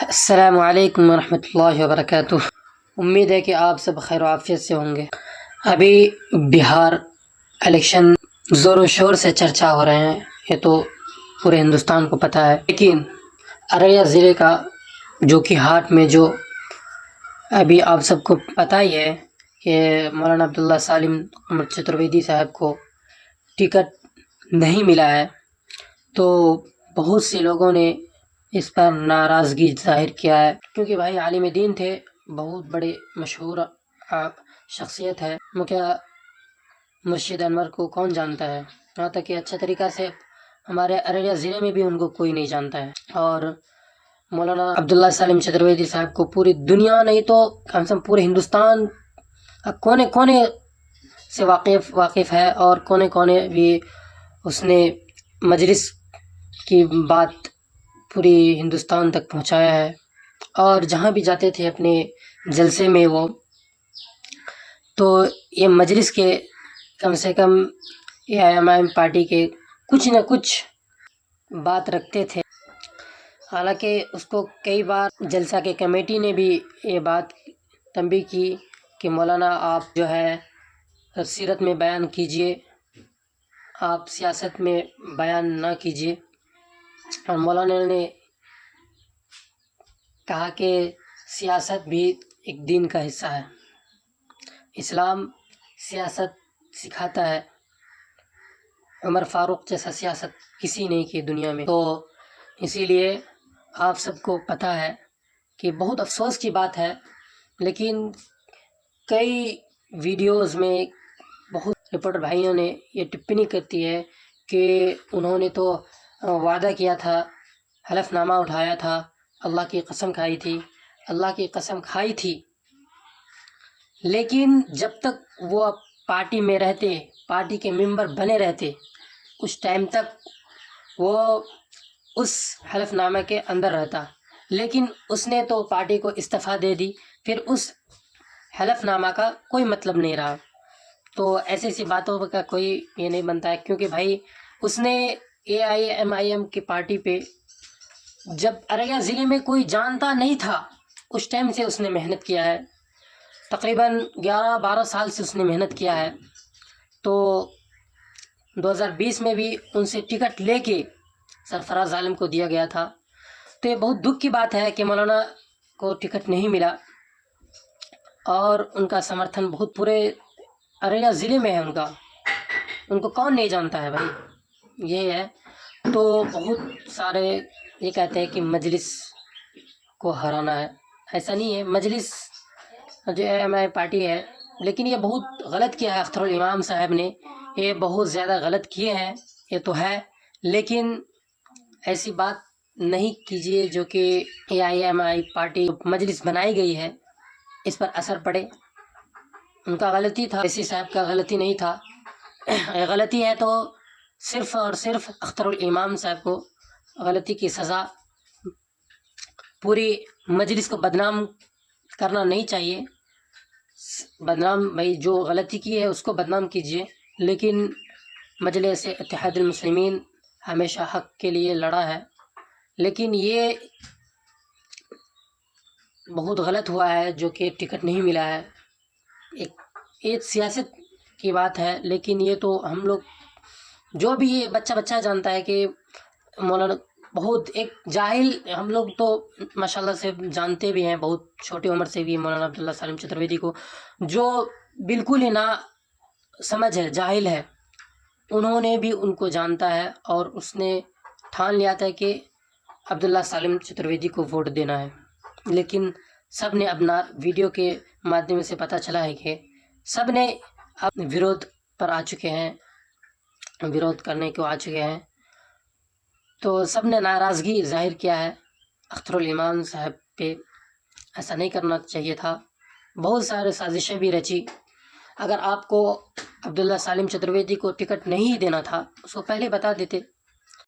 السلام علیکم ورحمۃ اللہ وبرکاتہ۔ امید ہے کہ آپ سب خیر و عافیت سے ہوں گے۔ ابھی بہار الیکشن زور و شور سے چرچا ہو رہے ہیں، یہ تو پورے ہندوستان کو پتہ ہے، لیکن ارریہ ضلع کا جو کہ ہاٹ میں جو ابھی آپ سب کو پتہ ہی ہے کہ مولانا عبداللہ سالم چترویدی صاحب کو ٹکٹ نہیں ملا ہے، تو بہت سے لوگوں نے اس پر ناراضگی ظاہر کیا ہے، کیونکہ بھائی عالم دین تھے، بہت بڑے مشہور شخصیت ہے۔ مکھیا مرشد انور کو کون جانتا ہے، یہاں تک کہ اچھا طریقہ سے ہمارے ارریہ ضلع میں بھی ان کو کوئی نہیں جانتا ہے، اور مولانا عبداللہ سالم چترویدی صاحب کو پوری دنیا نہیں تو کم سے کم پورے ہندوستان کونے کونے سے واقف ہے، اور کونے کونے بھی اس نے مجلس کی بات پوری ہندوستان تک پہنچایا ہے، اور جہاں بھی جاتے تھے اپنے جلسے میں وہ، تو یہ مجلس کے کم سے کم A I M I M party کے کچھ نہ کچھ بات رکھتے تھے۔ حالانکہ اس کو کئی بار جلسہ کے کمیٹی نے بھی یہ بات تنبیہ کی کہ مولانا آپ جو ہے سیرت میں بیان کیجئے، آپ سیاست میں بیان نہ کیجئے، اور مولانا نے کہا کہ سیاست بھی ایک دین کا حصہ ہے، اسلام سیاست سکھاتا ہے، عمر فاروق جیسا سیاست کسی نے کی دنیا میں۔ تو اسی لیے آپ سب کو پتہ ہے کہ بہت افسوس کی بات ہے، لیکن کئی ویڈیوز میں بہت رپورٹر بھائیوں نے یہ ٹپنی کرتی ہے کہ انہوں نے تو وعدہ کیا تھا، حلف نامہ اٹھایا تھا، اللہ کی قسم کھائی تھی، اللہ کی قسم کھائی تھی، لیکن جب تک وہ پارٹی میں رہتے، پارٹی کے ممبر بنے رہتے، اس ٹائم تک وہ اس حلف نامہ کے اندر رہتا، لیکن اس نے تو پارٹی کو استعفیٰ دے دی، پھر اس حلف نامہ کا کوئی مطلب نہیں رہا۔ تو ایسی ایسی باتوں کا کوئی یہ نہیں بنتا ہے، کیونکہ بھائی اس نے اے آئی ایم آئی ایم کی پارٹی پہ جب ارریہ ضلع میں کوئی جانتا نہیں تھا، اس ٹائم سے اس نے محنت کیا ہے، تقریباً 11-12 سال سے اس نے محنت کیا ہے، تو 2020 میں بھی ان سے ٹکٹ لے کے سرفراز عالم کو دیا گیا تھا۔ تو یہ بہت دکھ کی بات ہے کہ مولانا کو ٹکٹ نہیں ملا، اور ان کا سمرتھن بہت پورے ارریہ ضلع میں ہے، ان کو کون نہیں جانتا ہے بھائی، یہ ہے۔ تو بہت سارے یہ کہتے ہیں کہ مجلس کو ہرانا ہے، ایسا نہیں ہے، مجلس جو اے ایم آئی پارٹی ہے، لیکن یہ بہت غلط کیا ہے اختر الامام صاحب نے، یہ بہت زیادہ غلط کیے ہیں، یہ تو ہے، لیکن ایسی بات نہیں کیجیے جو کہ اے آئی ایم آئی پارٹی مجلس بنائی گئی ہے اس پر اثر پڑے۔ ان کا غلطی تھا، اسی صاحب کا غلطی نہیں تھا، غلطی ہے تو صرف اور صرف اختر الامام صاحب کو غلطی کی سزا، پوری مجلس کو بدنام کرنا نہیں چاہیے، بدنام بھائی جو غلطی کی ہے اس کو بدنام کیجیے، لیکن مجلس اتحاد المسلمین ہمیشہ حق کے لیے لڑا ہے، لیکن یہ بہت غلط ہوا ہے جو کہ ٹکٹ نہیں ملا ہے، ایک سیاست کی بات ہے، لیکن یہ تو ہم لوگ جو بھی یہ بچہ جانتا ہے کہ مولانا بہت ایک جاہل، ہم لوگ تو ماشاءاللہ سے جانتے بھی ہیں بہت چھوٹی عمر سے بھی مولانا عبداللہ سالم چترویدی کو، جو بالکل ہی نا سمجھ ہے، جاہل ہے، انہوں نے بھی ان کو جانتا ہے، اور اس نے ٹھان لیا تھا کہ عبداللہ سالم چترویدی کو ووٹ دینا ہے، لیکن سب نے اپنا ویڈیو کے مادھیم سے پتہ چلا ہے کہ سب نے اب ویرودھ پر آ چکے ہیں، ویرودھ کرنے کو آ چکے ہیں، تو سب نے ناراضگی ظاہر کیا ہے اختر الامام صاحب پہ، ایسا نہیں کرنا چاہیے تھا، بہت سارے سازشیں بھی رچی، اگر آپ کو عبداللہ سالم چترویدی کو ٹکٹ نہیں دینا تھا اس کو پہلے بتا دیتے،